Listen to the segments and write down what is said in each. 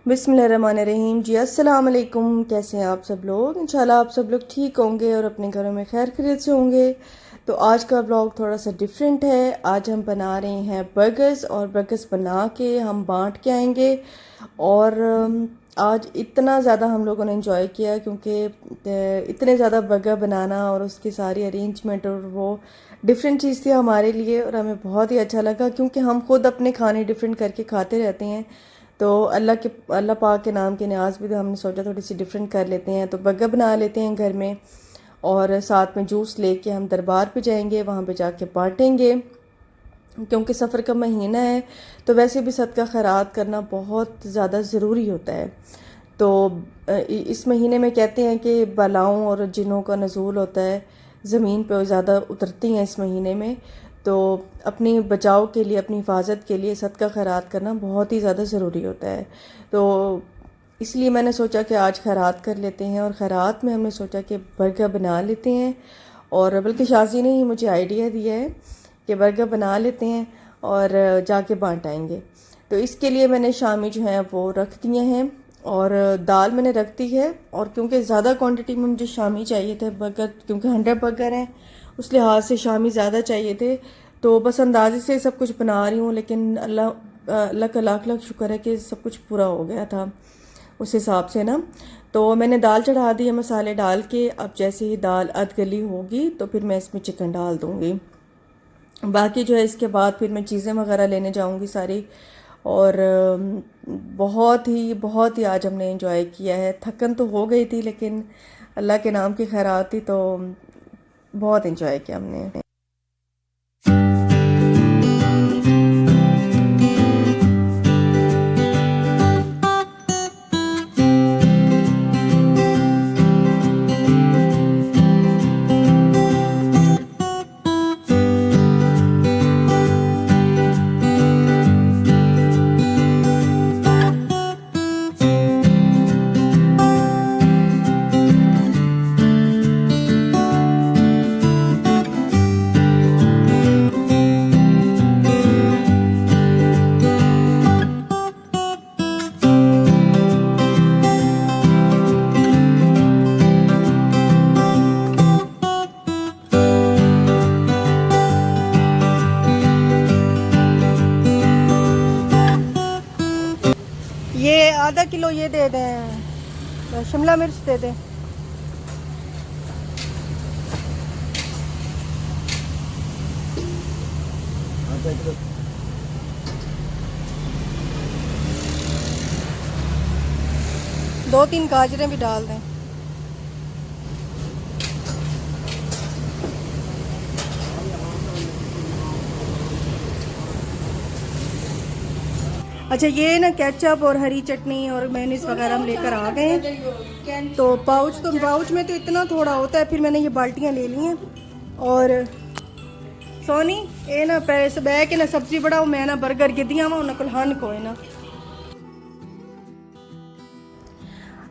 बिस्मिल्लाहिर्रहमानिर्रहीम जी। अस्सलाम वालेकुम। कैसे हैं आप सब लोग? इंशाल्लाह आप सब लोग ठीक होंगे और अपने घरों में खैर खैरियत से होंगे। तो आज का व्लॉग थोड़ा सा डिफरेंट है। आज हम बना रहे हैं बर्गर्स और बर्गर्स बना के हम बांट के आएंगे। और आज इतना ज़्यादा हम लोगों ने इंजॉय किया क्योंकि इतने ज़्यादा बर्गर बनाना और उसकी सारी अरेंजमेंट और वो डिफरेंट चीज़ थी हमारे लिए और हमें बहुत ही अच्छा लगा क्योंकि हम खुद अपने खाने डिफरेंट करके खाते रहते हैं। तो अल्लाह पाक के नाम के न्याज भी तो हमने सोचा थोड़ी सी डिफरेंट कर लेते हैं, तो बर्गर बना लेते हैं घर में। और साथ में जूस लेके हम दरबार पे जाएंगे, वहाँ पे जाके बांटेंगे क्योंकि सफ़र का महीना है। तो वैसे भी सदका खैरात करना बहुत ज़्यादा ज़रूरी होता है। तो इस महीने में कहते हैं कि बलाओं और जिन्नों का नज़ूल होता है, ज़मीन पर ज़्यादा उतरती हैं इस महीने में। तो अपनी बचाव के लिए, अपनी हिफाजत के लिए सदका खैरात करना बहुत ही ज़्यादा ज़रूरी होता है। तो इसलिए मैंने सोचा कि आज खैरात कर लेते हैं और खैरात में हमने सोचा कि बर्गर बना लेते हैं। और बल्कि शाजी ने ही मुझे आइडिया दिया है कि बर्गर बना लेते हैं और जाके बांट आएंगे। तो इसके लिए मैंने शामी जो हैं वो रख दिए हैं और दाल मैंने रख दी है। और क्योंकि ज़्यादा क्वांटिटी में मुझे शामी चाहिए थे बर्गर, क्योंकि 100 बर्गर हैं, उस लिहाज से शामी ज़्यादा चाहिए थे। तो बस अंदाजे से सब कुछ बना रही हूँ, लेकिन अल्लाह अल्लाह का लाख लाख शुक्र है कि सब कुछ पूरा हो गया था उस हिसाब से ना। तो मैंने दाल चढ़ा दी है मसाले डाल के। अब जैसे ही दाल अध गली होगी तो फिर मैं इसमें चिकन डाल दूँगी। बाकी जो है इसके बाद फिर मैं चीज़ें वगैरह लेने जाऊंगी सारी। और बहुत ही आज हमने एंजॉय किया है। थकन तो हो गई थी लेकिन अल्लाह के नाम की खैरात थी, तो बहुत एंजॉय किया हमने। ये आधा किलो ये दे दें, शिमला मिर्च दे दें। दो तीन गाजरें भी डाल दें। अच्छा, ये ना केचप और हरी चटनी और मेयोनीज वगैरह हम लेकर आ गए हैं। तो पाउच में तो इतना थोड़ा होता है, फिर मैंने ये बाल्टियाँ ले ली हैं। और सोनी ये ना पैसे बह के ना सब्जी बढ़ाओ, मैं ना बर्गर गिद्दियाँ वा उन्हें कुल्हान को है ना।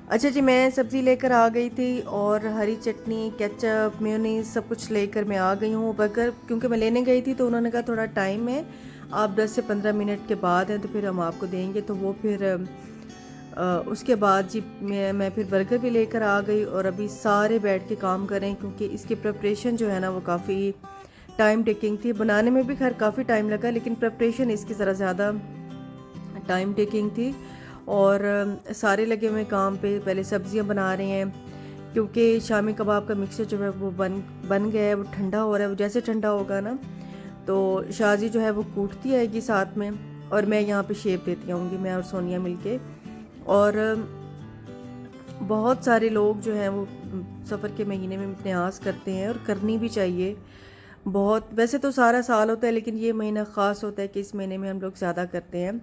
अच्छा जी, मैं सब्ज़ी लेकर आ गई थी और हरी चटनी, केचप, मेयोनीज सब कुछ लेकर मैं आ गई हूँ। बर्गर क्योंकि मैं लेने गई थी तो उन्होंने कहा थोड़ा टाइम है, आप 10 से 15 मिनट के बाद हैं तो फिर हम आपको देंगे। तो वो फिर उसके बाद जी मैं फिर बर्गर भी लेकर आ गई और अभी सारे बैठ के काम करें क्योंकि इसकी प्रिपरेशन जो है ना वो काफ़ी टाइम टेकिंग थी। बनाने में भी खैर काफ़ी टाइम लगा, लेकिन प्रिपरेशन इसकी ज़रा ज़्यादा टाइम टेकिंग थी। और सारे लगे हुए काम पे, पहले सब्जियां बना रहे हैं क्योंकि शामी कबाब का मिक्सचर जो है वो बन गया है, वो ठंडा हो रहा है। वो जैसे ठंडा होगा ना तो शाजी जो है वो कूटती आएगी साथ में और मैं यहाँ पे शेप देती आऊँगी, मैं और सोनिया मिलके। और बहुत सारे लोग जो हैं वो सफ़र के महीने में न्याज करते हैं और करनी भी चाहिए। बहुत वैसे तो सारा साल होता है लेकिन ये महीना ख़ास होता है कि इस महीने में हम लोग ज़्यादा करते हैं।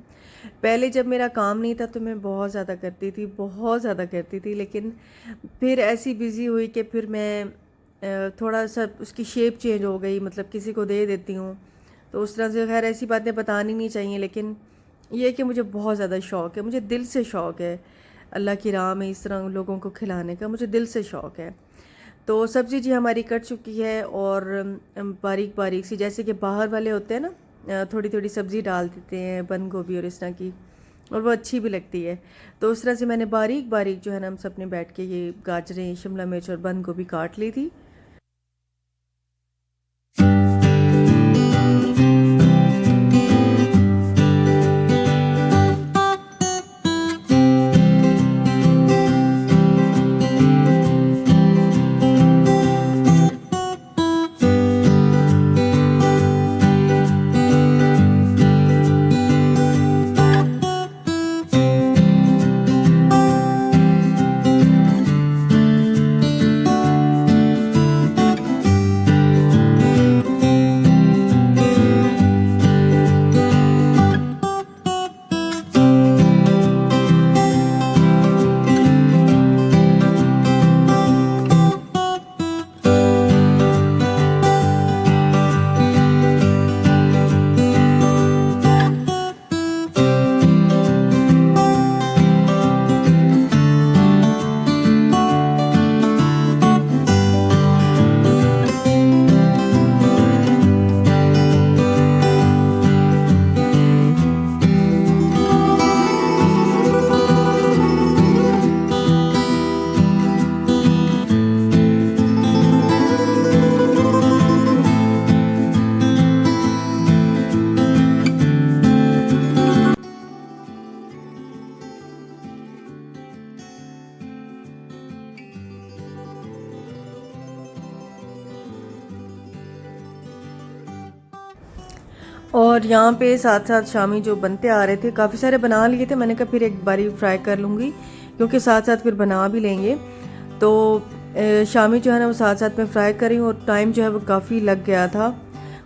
पहले जब मेरा काम नहीं था तो मैं बहुत ज़्यादा करती थी, बहुत ज़्यादा करती थी, लेकिन फिर ऐसी बिज़ी हुई कि फिर मैं थोड़ा सा उसकी शेप चेंज हो गई, मतलब किसी को दे देती हूँ तो उस तरह से। खैर ऐसी बातें बतानी नहीं चाहिए, लेकिन ये कि मुझे बहुत ज़्यादा शौक़ है, मुझे दिल से शौक़ है अल्लाह की राह में इस तरह लोगों को खिलाने का, मुझे दिल से शौक़ है। तो सब्ज़ी जी हमारी कट चुकी है और बारीक बारीक सी, जैसे कि बाहर वाले होते हैं ना थोड़ी थोड़ी सब्ज़ी डाल देते हैं बंद गोभी और इस तरह की, और वो अच्छी भी लगती है। तो उस तरह से मैंने बारीक बारीक जो है ना हम सब ने बैठ के ये गाजरें, शिमला मिर्च और बंद गोभी काट ली थी। और यहाँ पे साथ साथ शामी जो बनते आ रहे थे, काफ़ी सारे बना लिए थे, मैंने कहा फिर एक बारी फ्राई कर लूँगी क्योंकि साथ साथ फिर बना भी लेंगे। तो शामी जो है ना वो साथ साथ में फ्राई करी और टाइम जो है वो काफ़ी लग गया था,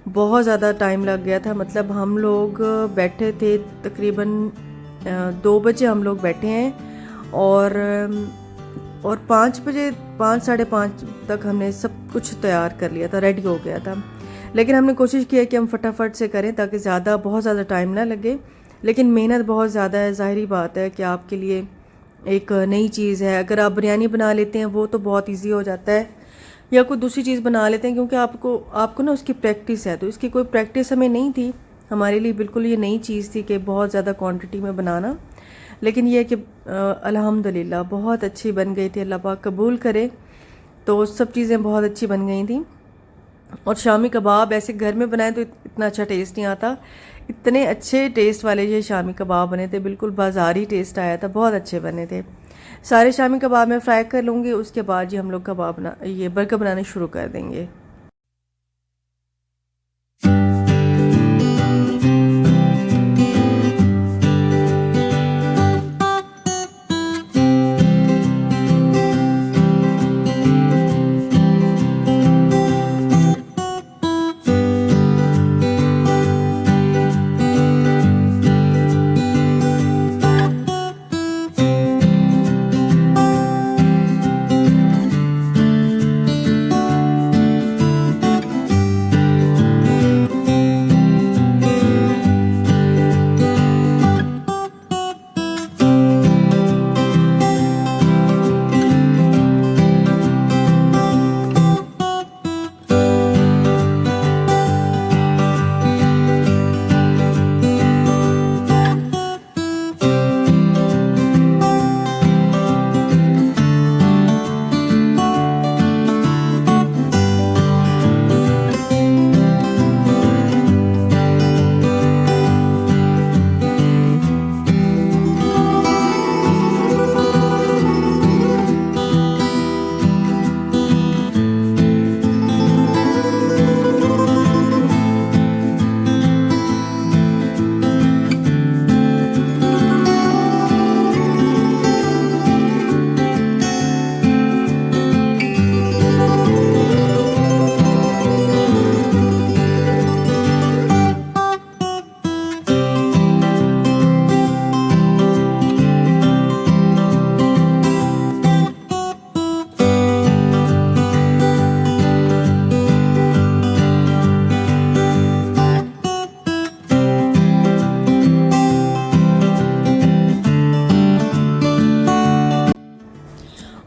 बहुत ज़्यादा टाइम लग गया था। मतलब हम लोग बैठे थे तकरीबन 2 बजे हम लोग बैठे हैं और 5 बजे 5 साढ़े 5 तक हमने सब कुछ तैयार कर लिया था, रेडी हो गया था। लेकिन हमने कोशिश की है कि हम फटाफट से करें ताकि बहुत ज़्यादा टाइम ना लगे। लेकिन मेहनत बहुत ज़्यादा है, ज़ाहिरी बात है कि आपके लिए एक नई चीज़ है। अगर आप बिरयानी बना लेते हैं वो तो बहुत इजी हो जाता है, या कोई दूसरी चीज़ बना लेते हैं क्योंकि आपको ना उसकी प्रैक्टिस है। तो इसकी कोई प्रैक्टिस हमें नहीं थी, हमारे लिए बिल्कुल ये नई चीज़ थी कि बहुत ज़्यादा क्वांटिटी में बनाना। लेकिन यह कि अल्हम्दुलिल्लाह बहुत अच्छी बन गई थी, अल्लाह पाक कबूल करे। तो सब चीज़ें बहुत अच्छी बन गई थी। और शामी कबाब ऐसे घर में बनाए तो इतना अच्छा टेस्ट नहीं आता, इतने अच्छे टेस्ट वाले ये शामी कबाब बने थे, बिल्कुल बाज़ारी टेस्ट आया था, बहुत अच्छे बने थे। सारे शामी कबाब मैं फ्राई कर लूँगी, उसके बाद ये हम लोग ये बर्गर बनाने शुरू कर देंगे।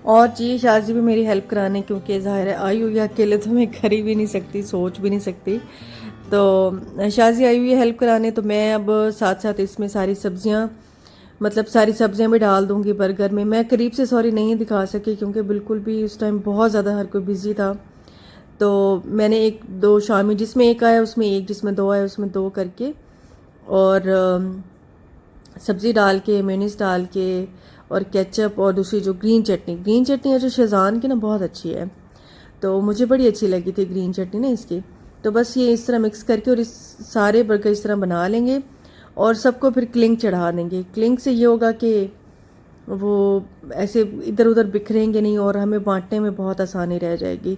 और जी शाजी भी मेरी हेल्प कराने, क्योंकि ज़ाहिर है आई हुई अकेले तो मैं कर ही भी नहीं सकती, सोच भी नहीं सकती। तो शाजी आई हुई है हेल्प कराने, तो मैं अब साथ साथ इसमें सारी सब्जियां मतलब सारी सब्जियां भी डाल दूंगी बर्गर में। मैं करीब से सॉरी नहीं दिखा सकी क्योंकि बिल्कुल भी उस टाइम बहुत ज़्यादा हर कोई बिज़ी था। तो मैंने एक दो शामी, जिसमें एक आया उसमें एक, जिसमें दो आया उसमें दो करके, और सब्ज़ी डाल के, मेयोनीज डाल के, और केचप, और दूसरी जो ग्रीन चटनी है जो शेज़वान की ना बहुत अच्छी है, तो मुझे बड़ी अच्छी लगी थी ग्रीन चटनी ना इसकी। तो बस ये इस तरह मिक्स करके और इस सारे बर्गर इस तरह बना लेंगे और सबको फिर क्लिंग चढ़ा देंगे। क्लिंग से ये होगा कि वो ऐसे इधर उधर बिखरेंगे नहीं और हमें बांटने में बहुत आसानी रह जाएगी।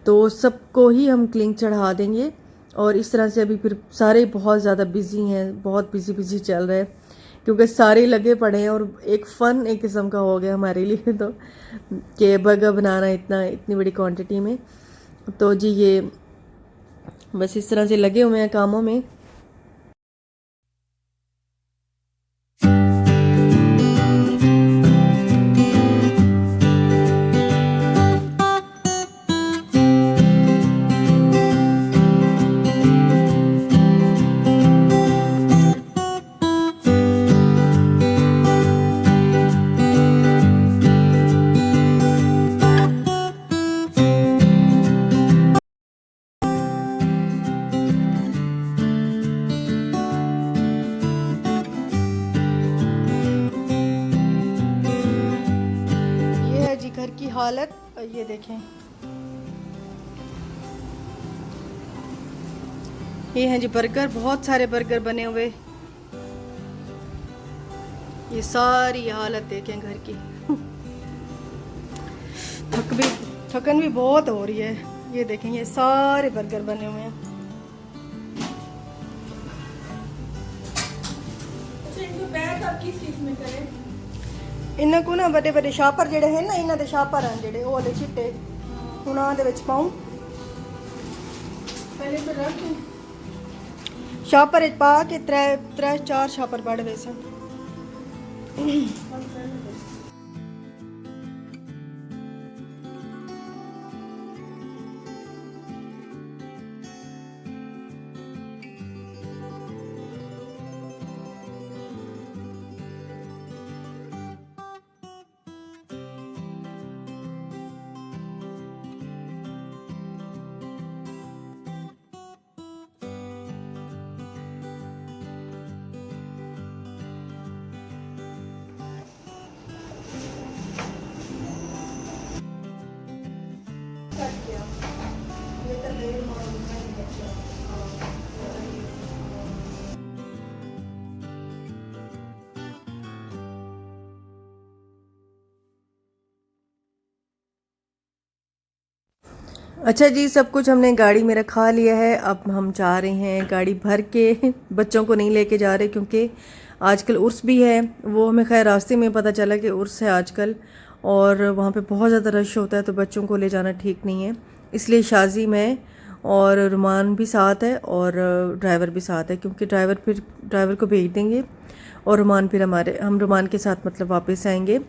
तो सबको ही हम क्लिंग चढ़ा देंगे और इस तरह से अभी फिर सारे बहुत ज़्यादा बिजी हैं, बहुत बिजी चल रहे हैं क्योंकि सारे लगे पड़े हैं और एक फ़न एक किस्म का हो गया हमारे लिए तो, कि बर्गर बनाना इतनी बड़ी क्वांटिटी में। तो जी ये बस इस तरह से लगे हुए हैं कामों में। ये है जी घर की हालत, ये देखें, ये हैं जी बर्गर, बहुत सारे बर्गर बने हुए। ये सारी हालत देखें घर की थकन भी बहुत हो रही है। ये देखें ये सारे बर्गर बने हुए हैं। इनको पैक आप किस चीज में करें? इन्हां को ना बड़े बड़े शापर जेडे हैं ना, इन्हां दे शापर हैं जेडे वो वाले चिट्टे, हुण आं दे विच पाऊं, पहले तो रख दूं शापर पा के त्रै चार शापर बड़ वे सन। अच्छा जी, सब कुछ हमने गाड़ी में रखा लिया है। अब हम जा रहे हैं गाड़ी भर के। बच्चों को नहीं लेके जा रहे क्योंकि आजकल उर्स भी है। वो हमें खैर रास्ते में पता चला कि उर्स है आजकल और वहाँ पे बहुत ज़्यादा रश होता है, तो बच्चों को ले जाना ठीक नहीं है। इसलिए शाजी में और रुमान भी साथ है और ड्राइवर भी साथ है, क्योंकि ड्राइवर को भेज देंगे और रुमान फिर हम रुमान के साथ मतलब वापस आएंगे।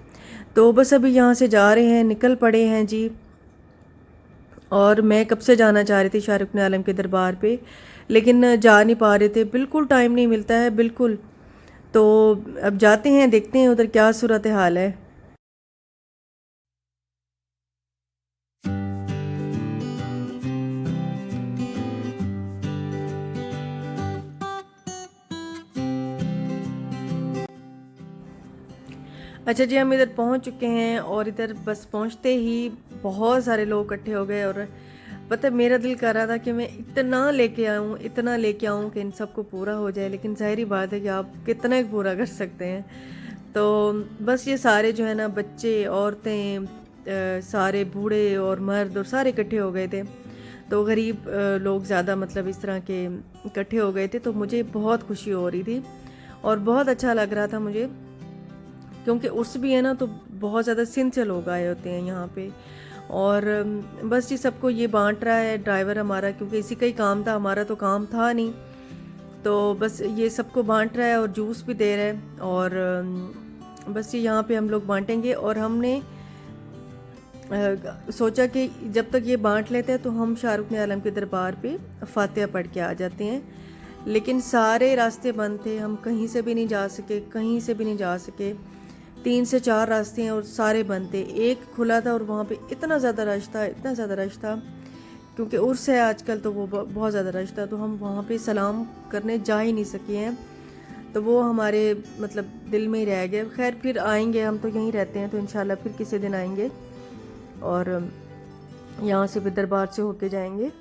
तो बस अभी यहाँ से जा रहे हैं, निकल पड़े हैं जी। और मैं कब से जाना चाह रही थी शाहरुख आलम के दरबार पे, लेकिन जा नहीं पा रहे थे, बिल्कुल टाइम नहीं मिलता है बिल्कुल। तो अब जाते हैं, देखते हैं उधर क्या सूरत हाल है। अच्छा जी, हम इधर पहुंच चुके हैं और इधर बस पहुंचते ही बहुत सारे लोग इकट्ठे हो गए। और पता है मेरा दिल कर रहा था कि मैं इतना लेके आऊँ कि इन सबको पूरा हो जाए, लेकिन ज़ाहिरी बात है कि आप कितना ही पूरा कर सकते हैं। तो बस ये सारे जो है ना, बच्चे, औरतें, सारे बूढ़े और मर्द और सारे इकट्ठे हो गए थे। तो गरीब लोग ज़्यादा मतलब इस तरह के इकट्ठे हो गए थे, तो मुझे बहुत खुशी हो रही थी और बहुत अच्छा लग रहा था मुझे, क्योंकि उर्स भी है ना, तो बहुत ज़्यादा सिंध से लोग आए होते हैं यहाँ पे। और बस ये सबको ये बांट रहा है ड्राइवर हमारा, क्योंकि इसी का ही काम था, हमारा तो काम था नहीं। तो बस ये सबको बांट रहा है और जूस भी दे रहा है। और बस ये यहाँ पे हम लोग बांटेंगे। और हमने सोचा कि जब तक ये बांट लेते हैं तो हम शाहरुख आलम के दरबार पे फातिहा पढ़ के आ जाते हैं, लेकिन सारे रास्ते बंद थे, हम कहीं से भी नहीं जा सके, कहीं से भी नहीं जा सके। 3 से 4 रास्ते हैं और सारे बंद थे। एक खुला था और वहाँ पे इतना ज़्यादा रश था, इतना ज़्यादा रश था, क्योंकि उर्स है आजकल तो वो बहुत ज़्यादा रश था, तो हम वहाँ पे सलाम करने जा ही नहीं सके हैं। तो वो हमारे मतलब दिल में ही रह गया। खैर फिर आएंगे, हम तो यहीं रहते हैं, तो इंशाल्लाह फिर किसी दिन आएंगे और यहाँ से फिर दरबार से होके जाएंगे।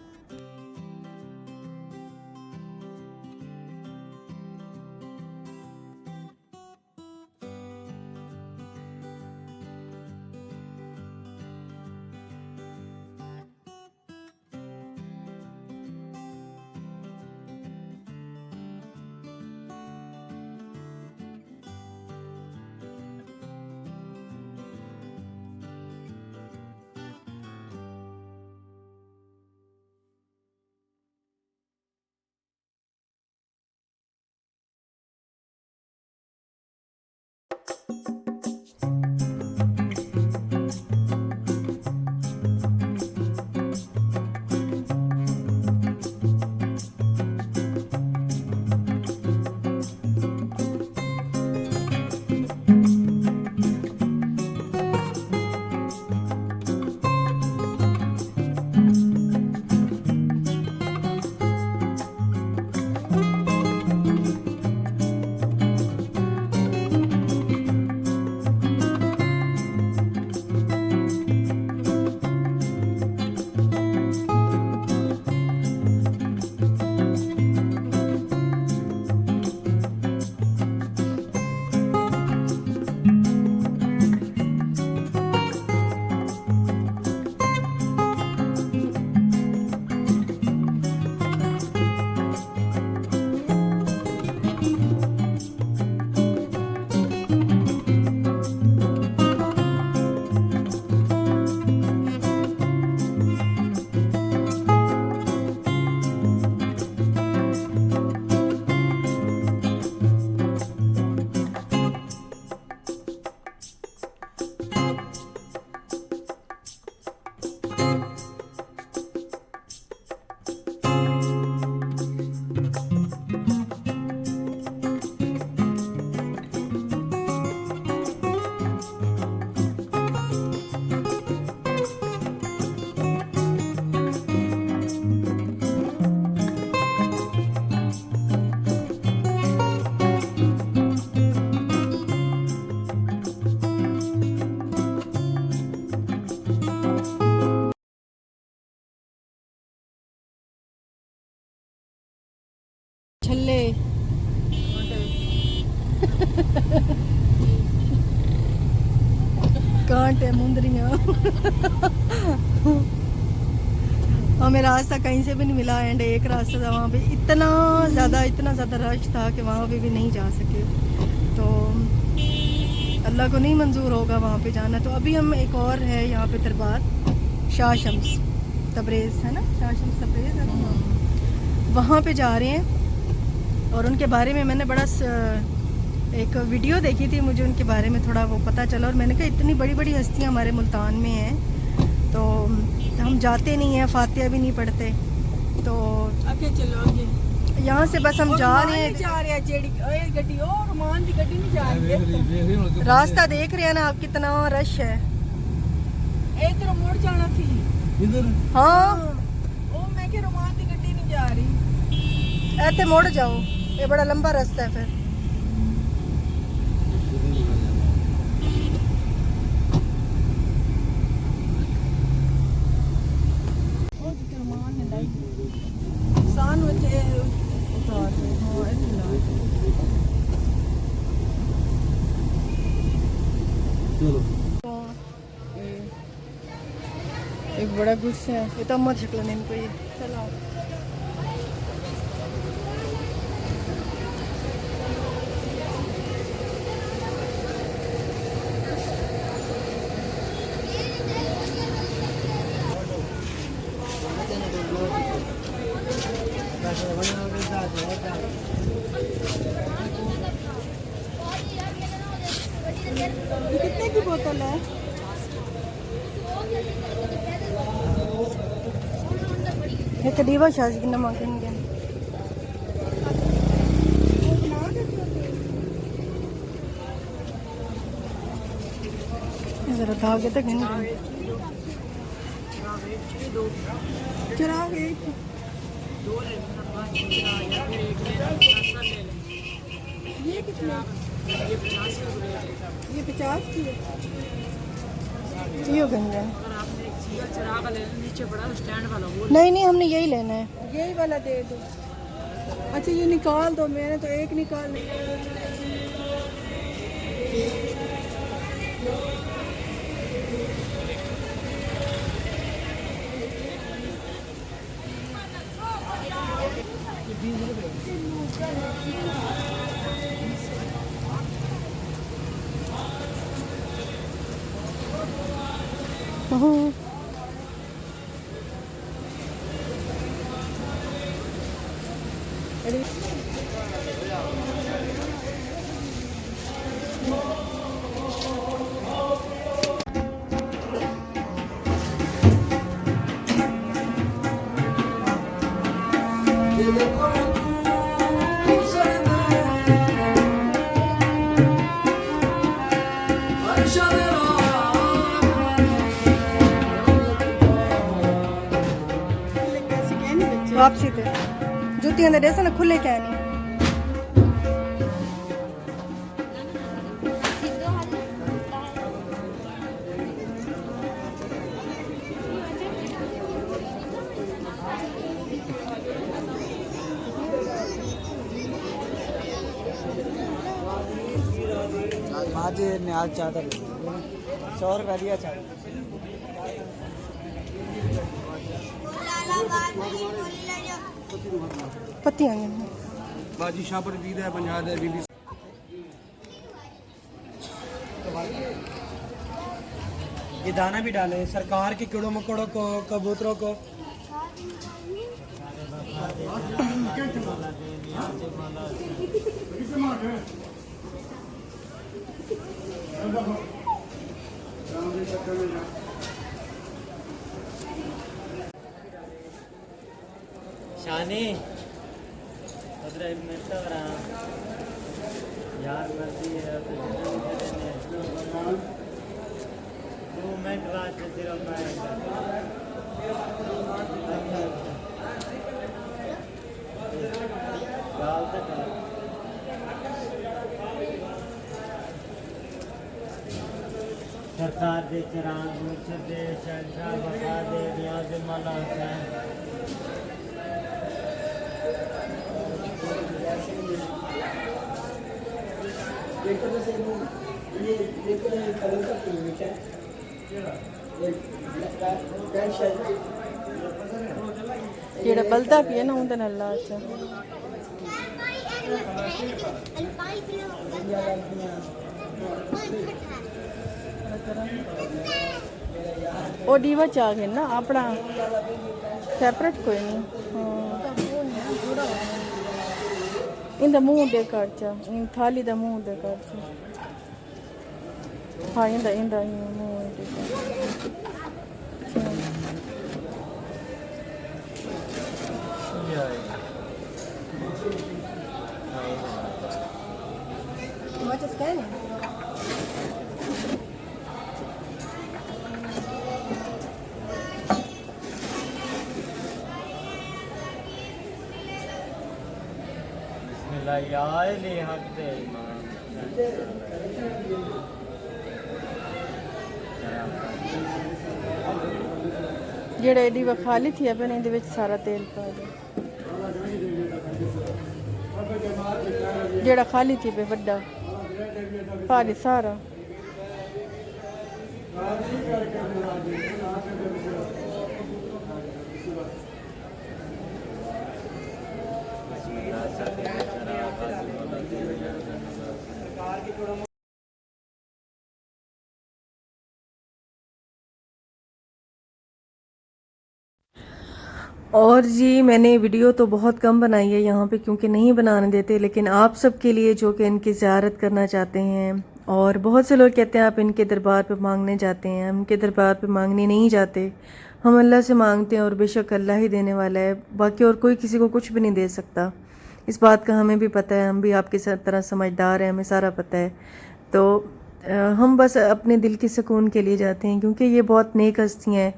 छल्ले कांटे मुंदरियाँ हमें रास्ता कहीं से भी नहीं मिला। एंड एक रास्ता था, वहाँ पे इतना ज़्यादा रश था कि वहाँ पे भी नहीं जा सके। तो अल्लाह को नहीं मंजूर होगा वहाँ पे जाना। तो अभी हम एक और है यहाँ पे दरबार शाह शम्स तबरेज़ है ना, शाह शम्स तबरेज़ है ना, वहाँ पे जा रहे हैं। और उनके बारे में मैंने बड़ा एक वीडियो देखी थी, मुझे उनके बारे में थोड़ा वो पता चला और मैंने कहा इतनी बड़ी बड़ी हस्तियाँ हमारे मुल्तान में हैं, तो हम जाते नहीं हैं, फातिहा भी नहीं पढ़ते। तो आगे चलो, आगे यहाँ से बस हम जा रहे हैं। रास्ता देख रहे हैं ना आप, कितना रश है। इधर मुड़ जाना थी इधर। हाँ ओ मैं कि रोमान दी गड्डी नहीं जा रही, ऐसे मुड़ जाओ, ये बड़ा लंबा रास्ता है फिर। एक बड़ा गुस्सा है, ये तो अम्मा शक्ल नहीं इनको ये। चलो कितने की बोतल है? ये कदीवा शाज की नमक आगे तक नहीं चिराग एक ये कितना ये 50 की है ये गंजा नीचे पड़ा स्टैंड वाला वो नहीं नहीं हमने यही लेना है यही वाला दे दो अच्छा ये निकाल दो मैंने तो एक निकाल लिया वापसी थे जूतियां दे देसन खुले क्या नहीं आज न्याज चादर 100 रुपया दिया चादर पत्तियां बाजी शाह पर बीद है पंजाब है बीबी ये दाना भी डाले सरकार के कीड़ों मकोड़ों को कबूतरों को शानी यार मर्जी है 2 मिनट बाद सिर्फ सरकार दे चराग मुझे दे शहनशाह बखा दे नियाज़ मौला हुसैन जेड़ा बलदा पिया ना उनदे नाल अच्छा ओ डीवा चा गए ना अपना सेपरेट कोई नहीं हाँ इंदा मुंह दे कर चा इन थाली दा मुंह दे कर चा हाँ इंदा मुंह दे कर Muchas caen. बिस्मिल्लाह यार ले हक दे जेड़ा एडी वखाली थी अपने इंदे विच सारा तेल पा दे जेड़ा खाली थी पे वड्डा पानी सारा और जी मैंने वीडियो तो बहुत कम बनाई है यहाँ पे क्योंकि नहीं बनाने देते, लेकिन आप सब के लिए जो कि इनकी ज़ियारत करना चाहते हैं। और बहुत से लोग कहते हैं आप इनके दरबार पे मांगने जाते हैं। हम इनके दरबार पे मांगने नहीं जाते, हम अल्लाह से मांगते हैं और बेशक अल्लाह ही देने वाला है, बाकी और कोई किसी को कुछ भी नहीं दे सकता। इस बात का हमें भी पता है, हम भी आपकी तरह समझदार हैं, हमें सारा पता है। तो हम बस अपने दिल के सुकून के लिए जाते हैं, क्योंकि ये बहुत नेक हस्तियाँ हैं,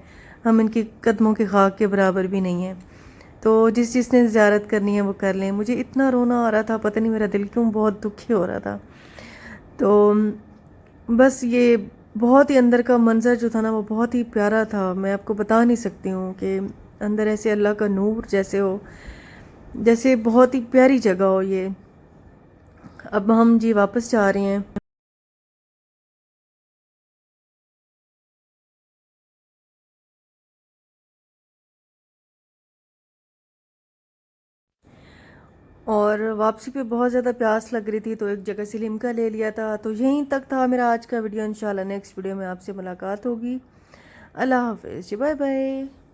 हम इनकी कदमों के खाक के बराबर भी नहीं हैं। तो जिसने ज़ियारत करनी है वो कर लें। मुझे इतना रोना आ रहा था, पता नहीं मेरा दिल क्यों बहुत दुखी हो रहा था। तो बस ये बहुत ही अंदर का मंज़र जो था ना वो बहुत ही प्यारा था। मैं आपको बता नहीं सकती हूँ कि अंदर ऐसे अल्लाह का नूर जैसे हो, जैसे बहुत ही प्यारी जगह हो ये। अब हम जी वापस जा रहे हैं। और वापसी पे बहुत ज़्यादा प्यास लग रही थी, तो एक जगह से लिम्का ले लिया था। तो यहीं तक था मेरा आज का वीडियो। इंशाल्लाह नेक्स्ट वीडियो में आपसे मुलाकात होगी। अल्लाह हाफ़िज़, बाय बाय।